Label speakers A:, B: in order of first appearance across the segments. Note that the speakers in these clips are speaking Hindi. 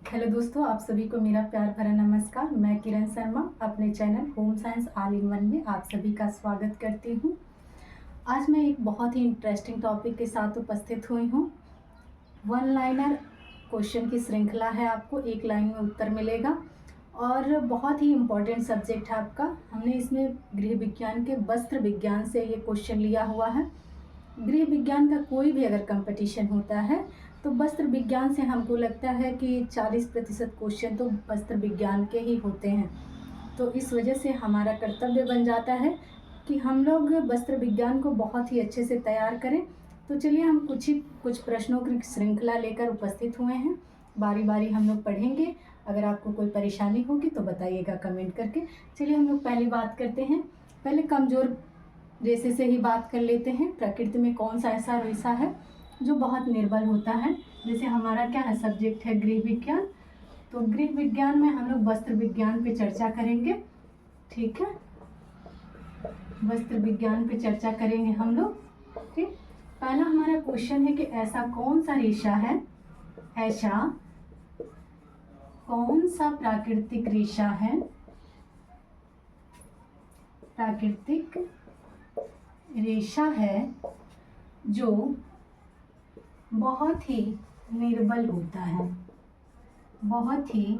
A: हेलो दोस्तों, आप सभी को मेरा प्यार भरा नमस्कार। मैं किरण शर्मा अपने channel home science all in one में आप सभी का स्वागत करती हूँ। आज मैं एक बहुत ही इंटरेस्टिंग टॉपिक के साथ उपस्थित हुई हूँ। वन लाइनर क्वेश्चन की श्रृंखला है। आपको एक लाइन में उत्तर मिलेगा और बहुत ही इम्पोर्टेंट सब्जेक्ट है आपका। हमने इसमें गृह विज्ञान के वस्त्र विज्ञान से ये क्वेश्चन लिया हुआ है। गृह विज्ञान का कोई भी अगर कंपटीशन होता है तो वस्त्र विज्ञान से हमको लगता है कि 40% क्वेश्चन तो वस्त्र विज्ञान के ही होते हैं। तो इस वजह से हमारा कर्तव्य बन जाता है कि हम लोग वस्त्र विज्ञान को बहुत ही अच्छे से तैयार करें। तो चलिए हम कुछ प्रश्नों की श्रृंखला लेकर उपस्थित हुए हैं। बारी बारी हम लोग पढ़ेंगे। अगर आपको कोई परेशानी होगी तो बताइएगा कमेंट करके। चलिए हम लोग पहली बात करते हैं। पहले कमज़ोर रेशे से ही बात कर लेते हैं। प्रकृति में कौन सा ऐसा रेशा है जो बहुत निर्बल होता है। जैसे हमारा क्या है, सब्जेक्ट है गृह विज्ञान, तो गृह विज्ञान में हम लोग वस्त्र विज्ञान पे चर्चा करेंगे। ठीक है, वस्त्र विज्ञान पे चर्चा करेंगे हम लोग। ठीक, पहला हमारा क्वेश्चन है कि ऐसा कौन सा रेशा है, ऐसा कौन सा प्राकृतिक रेशा है, प्राकृतिक रेशा है जो बहुत ही निर्बल होता है, बहुत ही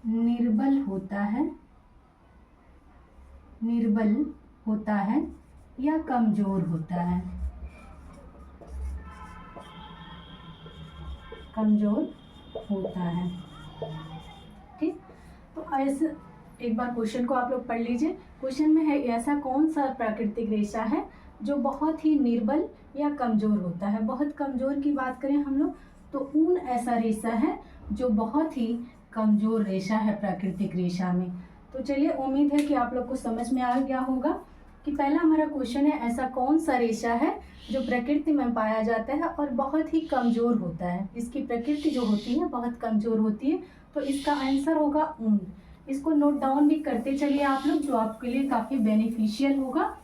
A: निर्बल होता है, निर्बल होता है या कमजोर होता है, कमजोर होता है। ठीक, तो ऐसे एक बार क्वेश्चन को आप लोग पढ़ लीजिए। क्वेश्चन में है ऐसा कौन सा प्राकृतिक रेशा है जो बहुत ही निर्बल या कमजोर होता है। बहुत कमजोर की बात करें हम लोग तो ऊन ऐसा रेशा है जो बहुत ही कमजोर रेशा है प्राकृतिक रेशा में। तो चलिए, उम्मीद है कि आप लोग को समझ में आ गया होगा कि पहला हमारा क्वेश्चन है ऐसा कौन सा रेशा है जो प्रकृति में पाया जाता है और बहुत ही कमजोर होता है। इसकी प्रकृति जो होती है बहुत कमजोर होती है। तो इसका आंसर होगा ऊन। इसको नोट डाउन भी करते चलिए आप लोग, जो आपके लिए काफ़ी बेनिफिशियल होगा।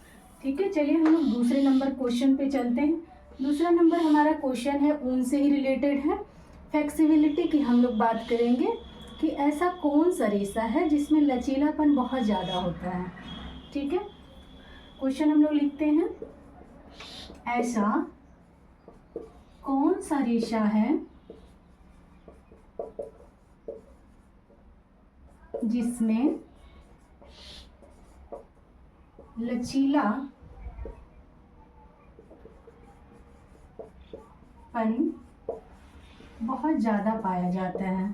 A: ठीक है, चलिए हम लोग दूसरे नंबर क्वेश्चन पे चलते हैं। दूसरा नंबर हमारा क्वेश्चन है ऊन से ही रिलेटेड है। फ्लेक्सिबिलिटी की हम लोग बात करेंगे कि ऐसा कौन सा रेशा है जिसमें लचीलापन बहुत ज़्यादा होता है। ठीक है, क्वेश्चन हम लोग लिखते हैं, ऐसा कौन सा रेशा है जिसमें लचीलापन बहुत ज़्यादा पाया जाता है,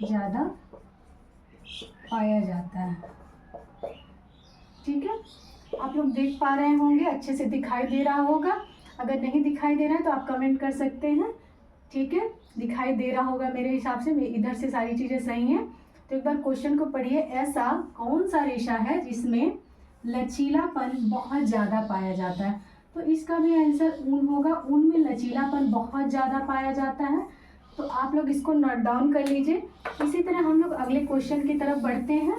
A: ज़्यादा पाया जाता है। ठीक है, आप लोग देख पा रहे होंगे, अच्छे से दिखाई दे रहा होगा। अगर नहीं दिखाई दे रहा है तो आप कमेंट कर सकते हैं। ठीक है, दिखाई दे रहा होगा मेरे हिसाब से, इधर से सारी चीज़ें सही हैं। तो एक बार क्वेश्चन को पढ़िए, ऐसा कौन सा रेशा है जिसमें लचीलापन बहुत ज़्यादा पाया जाता है। तो इसका भी आंसर ऊन होगा। ऊन में लचीलापन बहुत ज़्यादा पाया जाता है। तो आप लोग इसको नोट डाउन कर लीजिए। इसी तरह हम लोग अगले क्वेश्चन की तरफ बढ़ते हैं।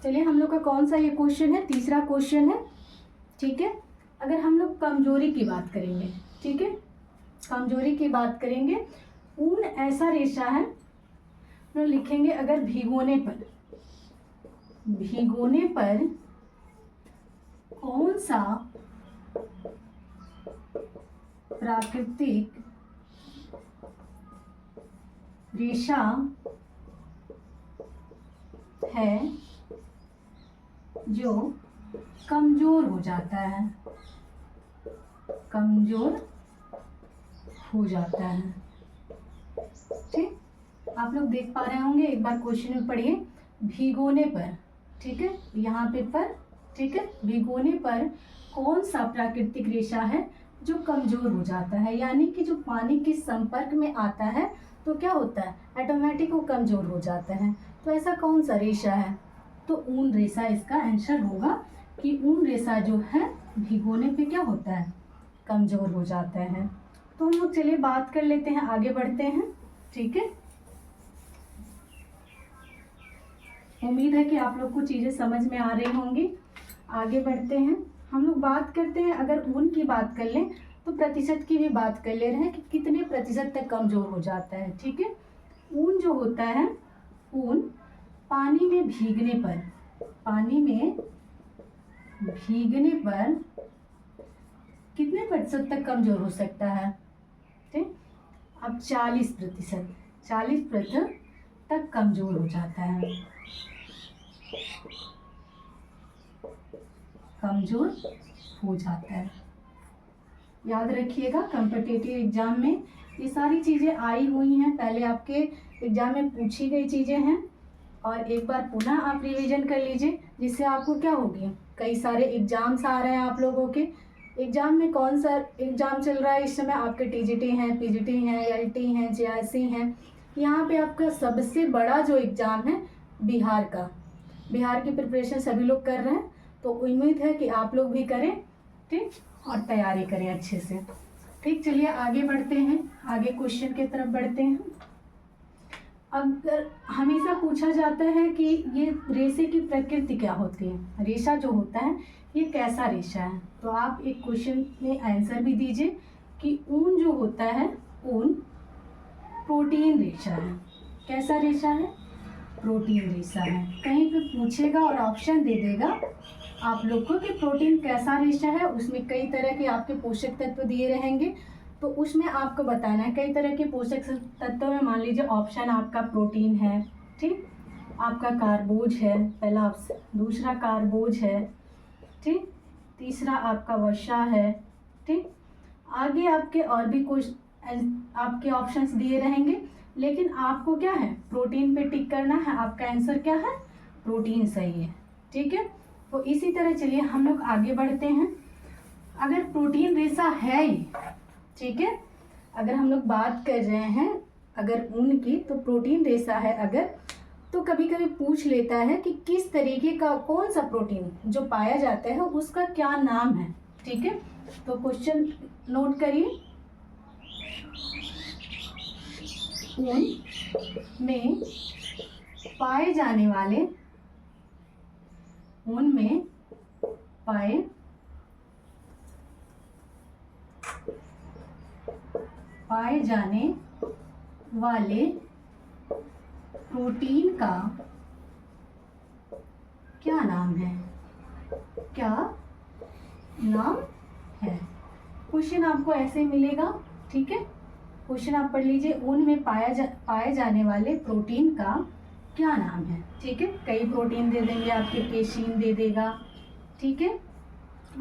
A: चलिए, हम लोग का कौन सा ये क्वेश्चन है, तीसरा क्वेश्चन है। ठीक है, अगर हम लोग कमजोरी की बात करेंगे, ठीक है, कमजोरी की बात करेंगे, ऊन ऐसा रेशा है, तो लिखेंगे अगर भिगोने पर, भिगोने पर कौन सा प्राकृतिक रेशा है जो कमजोर हो जाता है, कमजोर हो जाता है। ठीक, आप लोग देख पा रहे होंगे। एक बार क्वेश्चन में पढ़िए, भिगोने पर, ठीक है, यहाँ पे पर, ठीक है, भिगोने पर कौन सा प्राकृतिक रेशा है जो कमजोर हो जाता है। यानी कि जो पानी के संपर्क में आता है तो क्या होता है, ऑटोमेटिक वो कमजोर हो जाता है। तो ऐसा कौन सा रेशा है, तो ऊन रेशा इसका आंसर होगा कि ऊन रेशा जो है भिगोने पे क्या होता है, कमजोर हो जाता है। तो हम लोग चलिए बात कर लेते हैं, आगे बढ़ते हैं। ठीक है, उम्मीद है कि आप लोग को चीज़ें समझ में आ रही होंगी। आगे बढ़ते हैं, हम लोग बात करते हैं, अगर ऊन की बात कर लें तो प्रतिशत की भी बात कर ले रहे हैं कि कितने प्रतिशत तक कमजोर हो जाता है। ठीक है, ऊन जो होता है, ऊन पानी में भीगने पर, पानी में भीगने पर कितने प्रतिशत तक कमजोर हो सकता है? ठीक, अब 40%, 40% तक कमजोर हो जाता है, कमजोर हो जाता है। याद रखिएगा, कॉम्पिटिटिव एग्जाम में ये सारी चीज़ें आई हुई हैं, पहले आपके एग्जाम में पूछी गई चीज़ें हैं, और एक बार पुनः आप रिवीजन कर लीजिए, जिससे आपको क्या होगी, कई सारे एग्जाम्स आ रहे हैं आप लोगों के एग्जाम में। कौन सा एग्जाम चल रहा है इस समय? आपके टीजीटी हैं, पीजीटी हैं, एलटी हैं, जेआईसी हैं। यहाँ पे आपका सबसे बड़ा जो एग्ज़ाम है बिहार का, बिहार की प्रिपरेशन सभी लोग कर रहे हैं, तो उम्मीद है कि आप लोग भी करें, ठीक, और तैयारी करें अच्छे से। ठीक, चलिए आगे बढ़ते हैं, आगे क्वेश्चन की तरफ बढ़ते हैं। अगर हमेशा पूछा जाता है कि ये रेशे की प्रकृति क्या होती है, रेशा जो होता है ये कैसा रेशा है, तो आप एक क्वेश्चन में आंसर भी दीजिए कि ऊन जो होता है, ऊन प्रोटीन रेशा है। कैसा रेशा है? प्रोटीन रेशा है। कहीं पे पूछेगा और ऑप्शन दे देगा आप लोग को कि प्रोटीन कैसा रेशा है, उसमें कई तरह के आपके पोषक तत्व दिए रहेंगे, तो उसमें आपको बताना है कई तरह के पोषक तत्वों में। मान लीजिए ऑप्शन आपका प्रोटीन है, ठीक, आपका कार्बोज है पहला ऑप्शन, दूसरा कार्बोज है, ठीक, तीसरा आपका वसा है, ठीक, आगे आपके और भी कुछ आपके ऑप्शंस दिए रहेंगे, लेकिन आपको क्या है, प्रोटीन पे टिक करना है। आपका आंसर क्या है? प्रोटीन सही है। ठीक है, तो इसी तरह चलिए हम लोग आगे बढ़ते हैं। अगर प्रोटीन रेशा है ही, ठीक है, अगर हम लोग बात कर रहे हैं अगर ऊन की, तो प्रोटीन रेशा है अगर, तो कभी कभी पूछ लेता है कि किस तरीके का कौन सा प्रोटीन जो पाया जाता है उसका क्या नाम है। ठीक है, तो क्वेश्चन नोट करिए, ऊन में पाए जाने वाले, ऊन में पाए जाने वाले प्रोटीन का क्या नाम है? क्या नाम है? क्वेश्चन आपको ऐसे मिलेगा। ठीक है, क्वेश्चन आप पढ़ लीजिए, ऊन में पाए जाने वाले प्रोटीन का क्या नाम है। ठीक है, कई प्रोटीन दे देंगे, आपके केशिन दे देगा, ठीक है,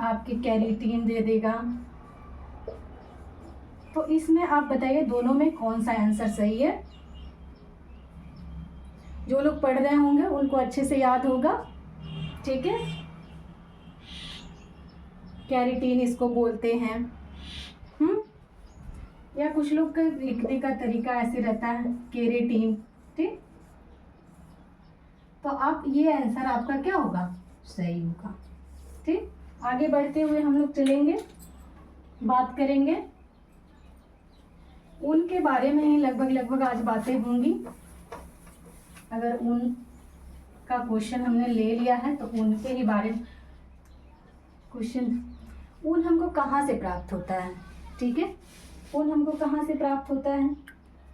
A: आपके कैरेटीन दे देगा, तो इसमें आप बताइए दोनों में कौन सा आंसर सही है। जो लोग पढ़ रहे होंगे उनको अच्छे से याद होगा। ठीक है, कैरेटीन इसको बोलते हैं, या कुछ लोग का लिखने का तरीका ऐसे रहता है केरेटीन। ठीक, तो आप ये आंसर आपका क्या होगा? सही होगा। ठीक, आगे बढ़ते हुए हम लोग चलेंगे, बात करेंगे ऊन के बारे में ही। लगभग आज बातें होंगी। अगर ऊन का क्वेश्चन हमने ले लिया है तो ऊन के ही बारे में क्वेश्चन। ऊन हमको कहाँ से प्राप्त होता है? ठीक है, ऊन हमको कहाँ से प्राप्त होता है,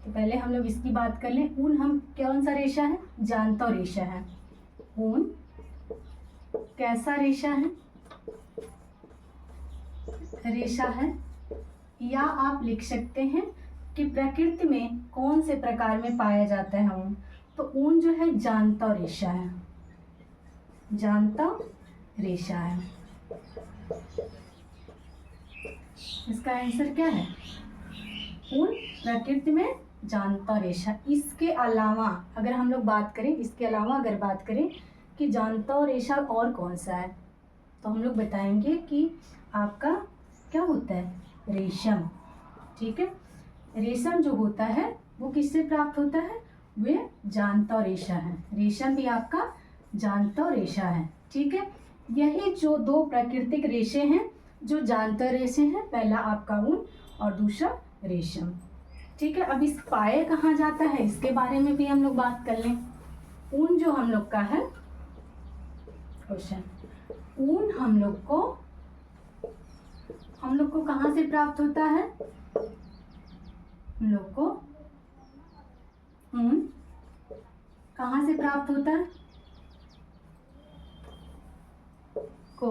A: तो पहले हम लोग इसकी बात कर लें। ऊन हम कौन सा रेशा है? जानता रेशा है। ऊन कैसा रेशा है? रेशा है, या आप लिख सकते हैं कि प्रकृति में कौन से प्रकार में पाया जाता है ऊन, तो ऊन जो है जानता रेशा है, जानता रेशा है। इसका आंसर क्या है? ऊन प्रकृति में जानता रेशा। इसके अलावा अगर हम लोग बात करें, इसके अलावा अगर बात करें कि जानता रेशा और कौन सा है, तो हम लोग बताएंगे कि आपका क्या होता है? रेशम। ठीक है, रेशम जो होता है वो किससे प्राप्त होता है? वे जानता रेशा है। रेशम भी आपका जानता रेशा है। ठीक है, यही जो दो प्राकृतिक रेशे हैं जो जानता रेशे हैं, पहला आपका ऊन और दूसरा रेशम। ठीक है, अब इस पाए कहाँ जाता है इसके बारे में भी हम लोग बात कर लें। ऊन जो हम लोग का है, क्वेश्चन, ऊन हम लोग को हम लोग को कहाँ से प्राप्त होता है? हम लोग को ऊन कहाँ से प्राप्त होता है? को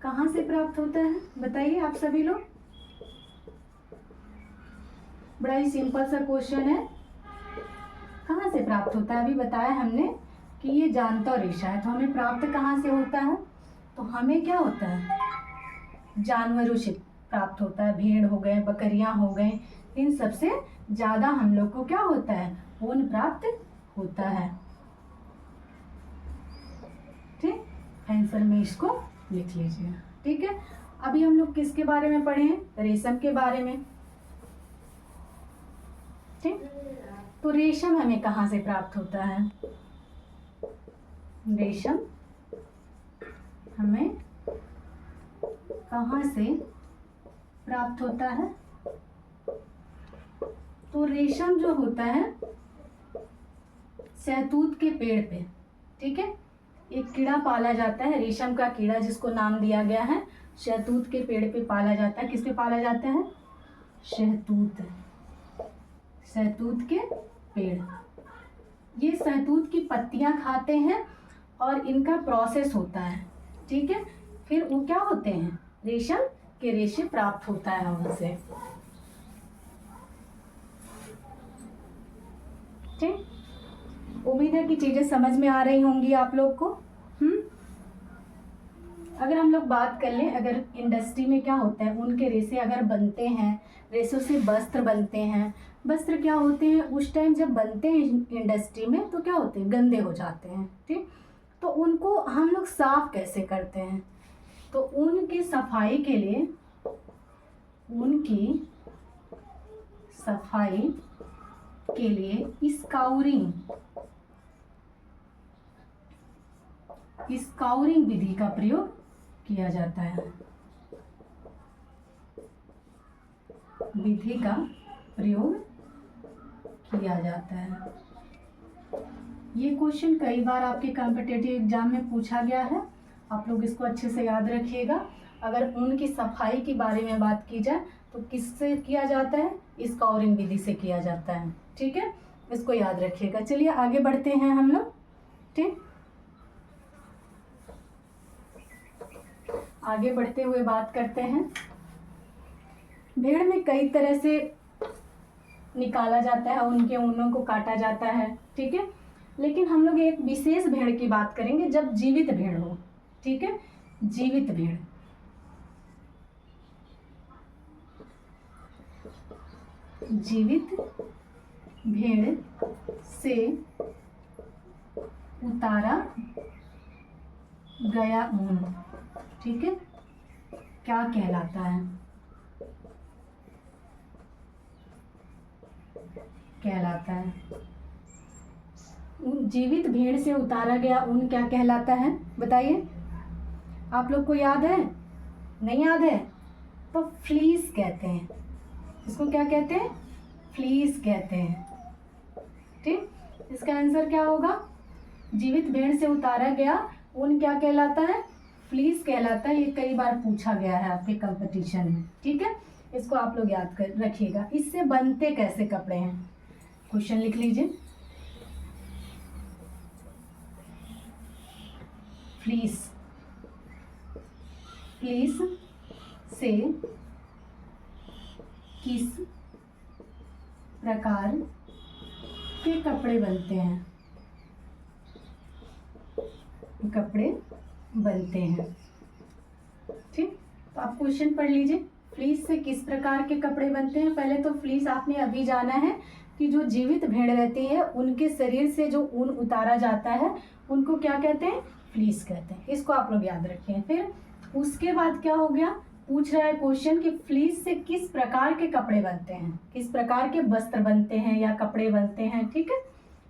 A: कहाँ से प्राप्त होता है बताइए आप सभी लोग। बड़ा ही सिंपल सा क्वेश्चन है, कहाँ से प्राप्त होता है? अभी बताया हमने कि ये जानता रेशा है, तो हमें प्राप्त कहाँ से होता है? तो हमें क्या होता है? जानवरों से प्राप्त होता है, भेड़ हो गए, बकरियां हो गए, इन सबसे ज्यादा हम लोग को क्या होता है? ऊन प्राप्त होता है। ठीक, आंसर में इसको लिख लीजिए। ठीक है, अभी हम लोग किसके बारे में पढ़े हैं? रेशम के बारे में। ठीक, तो रेशम हमें कहाँ से प्राप्त होता है? रेशम हमें कहाँ से प्राप्त होता है? तो रेशम जो होता है शहतूत के पेड़ पे, ठीक है, एक कीड़ा पाला जाता है, रेशम का कीड़ा जिसको नाम दिया गया है, शहतूत के पेड़ पे पाला जाता है। किस पे पाला जाता है? शहतूत, शहतूत के पेड़। ये शहतूत की पत्तियां खाते हैं और इनका प्रोसेस होता है। ठीक है, फिर वो क्या होते हैं? रेशम के रेशे प्राप्त होता है उनसे। ठीक, उम्मीद है कि चीजें समझ में आ रही होंगी आप लोग को। अगर हम लोग बात कर लें, अगर इंडस्ट्री में क्या होता है, उनके रेशे अगर बनते हैं, रेशों से वस्त्र बनते हैं। वस्त्र क्या होते हैं उस टाइम जब बनते हैं इंडस्ट्री में, तो क्या होते हैं? गंदे हो जाते हैं। ठीक, तो उनको हम लोग साफ कैसे करते हैं? तो ऊन की सफाई के लिए, ऊन की सफाई के लिए स्काउरिंग विधि का प्रयोग किया जाता है। विधि का प्रयोग किया जाता है। ये क्वेश्चन कई बार आपके कॉम्पिटिटिव एग्जाम में पूछा गया है, आप लोग इसको अच्छे से याद रखिएगा। अगर ऊन की सफाई के बारे में बात की जाए तो किससे किया जाता है? स्काउरिंग विधि से किया जाता है। ठीक है, इसको याद रखिएगा। चलिए आगे बढ़ते हैं हम लोग। ठीक, आगे बढ़ते हुए बात करते हैं, भेड़ में कई तरह से निकाला जाता है, उनके ऊनों को काटा जाता है। ठीक है, लेकिन हम लोग एक विशेष भेड़ की बात करेंगे जब जीवित भेड़ हो। ठीक है, जीवित भेड़, जीवित भेड़ से उतारा गया ऊन, ठीक है, क्या कहलाता है? कहलाता है जीवित भेड़ से उतारा गया ऊन क्या कहलाता है? बताइए, आप लोग को याद है? नहीं याद है तो फ्लीस कहते हैं। इसको क्या कहते हैं? फ्लीस कहते हैं। ठीक, इसका आंसर क्या होगा? जीवित भेड़ से उतारा गया ऊन क्या कहलाता है? फ्लीस कहलाता है। ये कई बार पूछा गया है आपके कंपटीशन में। ठीक है, इसको आप लोग याद कर रखिएगा। इससे बनते कैसे कपड़े हैं? क्वेश्चन लिख लीजिए। फ्लीस, फ्लीस से किस प्रकार के कपड़े बनते हैं? कपड़े बनते हैं। ठीक, तो आप क्वेश्चन पढ़ लीजिए। फ्लीस से किस प्रकार के कपड़े बनते हैं? पहले तो फ्लीस आपने अभी जाना है कि जो जीवित भेड़ रहती है उनके शरीर से जो ऊन उतारा जाता है उनको क्या कहते हैं? फ्लीस कहते हैं। इसको आप लोग याद रखें। फिर उसके बाद क्या हो गया? पूछ रहा है क्वेश्चन कि फ्लीस से किस प्रकार के कपड़े बनते हैं, किस प्रकार के वस्त्र बनते हैं या कपड़े बनते हैं। ठीक है,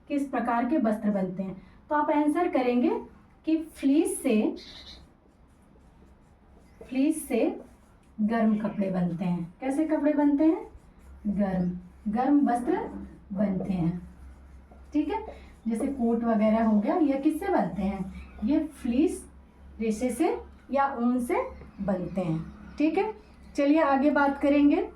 A: किस प्रकार के वस्त्र बनते हैं। तो आप आंसर करेंगे कि फ्लीस से गर्म कपड़े बनते हैं। कैसे कपड़े बनते हैं? गर्म वस्त्र बनते हैं। ठीक है, जैसे कोट वगैरह हो गया, ये किससे बनते हैं? ये फ्लीस रेशे से या ऊन से बनते हैं। ठीक है, चलिए आगे बात करेंगे।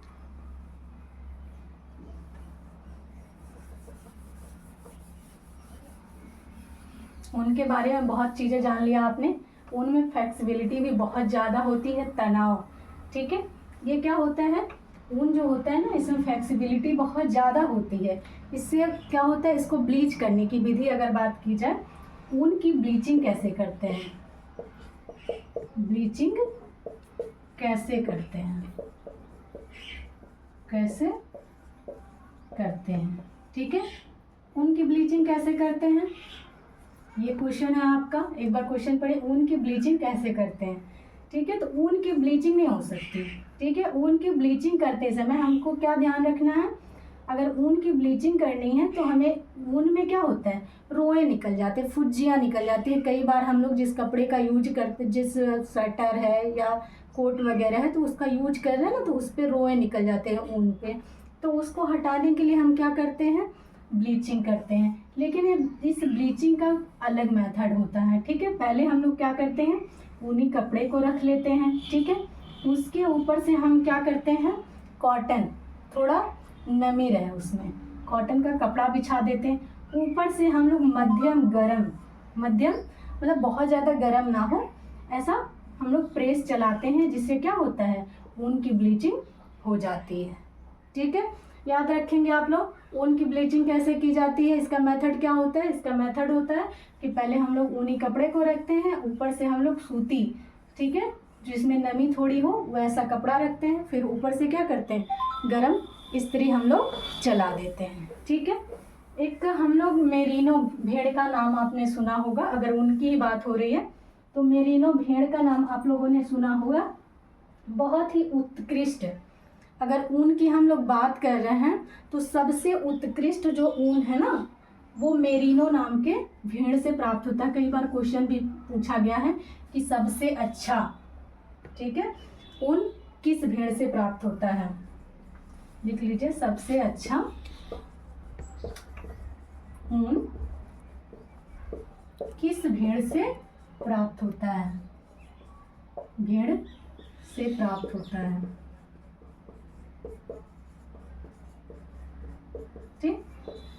A: ऊन के बारे में बहुत चीज़ें जान लिया आपने। ऊन में फ्लेक्सिबिलिटी भी बहुत ज़्यादा होती है, तनाव, ठीक है। ये क्या होता है, ऊन जो होता है ना, इसमें फ्लेक्सिबिलिटी बहुत ज़्यादा होती है। इससे क्या होता है, इसको ब्लीच करने की विधि अगर बात की जाए, ऊन की ब्लीचिंग कैसे करते हैं, ब्लीचिंग कैसे करते हैं, कैसे करते हैं, ठीक है। ऊन की ब्लीचिंग कैसे करते हैं, ये क्वेश्चन है आपका। एक बार क्वेश्चन पढ़े, ऊन की ब्लीचिंग कैसे करते हैं, ठीक है। तो ऊन की ब्लीचिंग नहीं हो सकती, ठीक है। ऊन की ब्लीचिंग करते समय हमको क्या ध्यान रखना है, अगर ऊन की ब्लीचिंग करनी है तो हमें, ऊन में क्या होता है, रोए निकल जाते हैं, फुज्जियाँ निकल जाती है। कई बार हम लोग जिस कपड़े का यूज करते, जिस स्वेटर है या कोट वगैरह है तो उसका यूज कर रहे हैं ना, तो उस पर रोए निकल जाते हैं ऊन पे। तो उसको हटाने के लिए हम क्या करते हैं, ब्लीचिंग करते हैं। लेकिन इस ब्लीचिंग का अलग मेथड होता है, ठीक है। पहले हम लोग क्या करते हैं, ऊनी कपड़े को रख लेते हैं, ठीक है। उसके ऊपर से हम क्या करते हैं, कॉटन, थोड़ा नमी रहे उसमें, कॉटन का कपड़ा बिछा देते हैं। ऊपर से हम लोग मध्यम गरम, मध्यम मतलब बहुत ज़्यादा गरम ना हो, ऐसा हम लोग प्रेस चलाते हैं, जिससे क्या होता है, ऊन की ब्लीचिंग हो जाती है, ठीक है। याद रखेंगे आप लोग, ऊन की ब्लीचिंग कैसे की जाती है, इसका मेथड क्या होता है। इसका मेथड होता है कि पहले हम लोग ऊनी कपड़े को रखते हैं, ऊपर से हम लोग सूती, ठीक है, जिसमें नमी थोड़ी हो वैसा कपड़ा रखते हैं, फिर ऊपर से क्या करते हैं, गरम इस्त्री हम लोग चला देते हैं, ठीक है। एक हम लोग मेरिनो भेड़ का नाम आपने सुना होगा, अगर उनकी ही बात हो रही है तो मेरिनो भेड़ का नाम आप लोगों ने सुना होगा। बहुत ही उत्कृष्ट, अगर ऊन की हम लोग बात कर रहे हैं तो सबसे उत्कृष्ट जो ऊन है ना, वो मेरिनो नाम के भेड़ से प्राप्त होता है। कई बार क्वेश्चन भी पूछा गया है कि सबसे अच्छा, ठीक है, ऊन किस भेड़ से प्राप्त होता है, लिख लीजिए, सबसे अच्छा ऊन किस भेड़ से प्राप्त होता है, भेड़ से प्राप्त होता है, ठीक।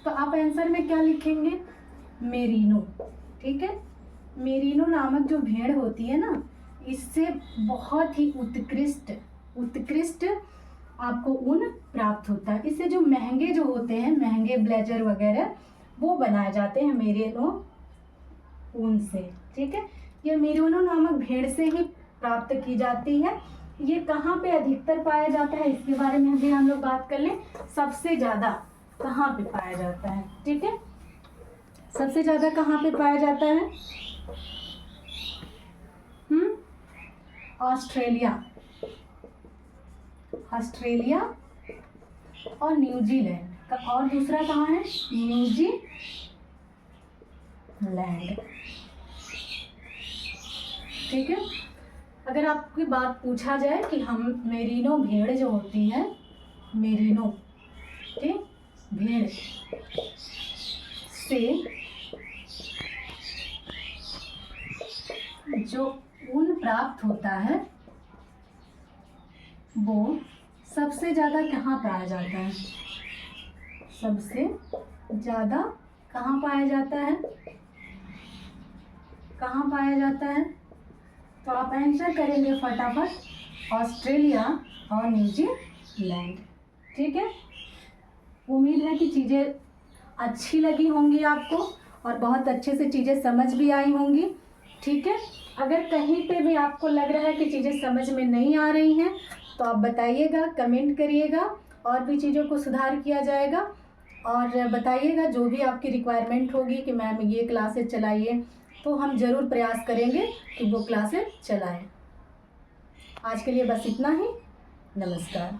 A: तो आप आंसर में क्या लिखेंगे, मेरिनो, ठीक है। मेरिनो नामक जो भेड़ होती है ना, इससे बहुत ही उत्कृष्ट आपको ऊन प्राप्त होता है। इससे जो महंगे जो होते हैं, महंगे ब्लेजर वगैरह, वो बनाए जाते हैं मेरिनो ऊन से, ठीक है। ये मेरिनो नामक भेड़ से ही प्राप्त की जाती है। ये कहाँ पे अधिकतर पाया जाता है, इसके बारे में भी हम लोग बात कर लें। सबसे ज़्यादा कहाँ पे पाया जाता है, ठीक है, सबसे ज़्यादा कहाँ पे पाया जाता है, ऑस्ट्रेलिया और न्यूजीलैंड, और दूसरा कहाँ है, न्यूजीलैंड, ठीक है। अगर आपकी बात पूछा जाए कि हम मेरिनो भेड़ जो होती है, मेरिनो, ठीक, भेड़ से जो ऊन प्राप्त होता है वो सबसे ज़्यादा कहाँ पाया जाता है, सबसे ज़्यादा कहाँ पाया जाता है, कहाँ पाया जाता है। तो आप आंसर करेंगे फटाफट, ऑस्ट्रेलिया और न्यूजीलैंड, ठीक है। उम्मीद है कि चीज़ें अच्छी लगी होंगी आपको और बहुत अच्छे से चीज़ें समझ भी आई होंगी, ठीक है। अगर कहीं पे भी आपको लग रहा है कि चीज़ें समझ में नहीं आ रही हैं तो आप बताइएगा, कमेंट करिएगा, और भी चीज़ों को सुधार किया जाएगा। और बताइएगा जो भी आपकी रिक्वायरमेंट होगी कि मैम ये क्लासेस चलाइए, तो हम ज़रूर प्रयास करेंगे कि वो क्लासेस चलाएं। आज के लिए बस इतना ही, नमस्कार।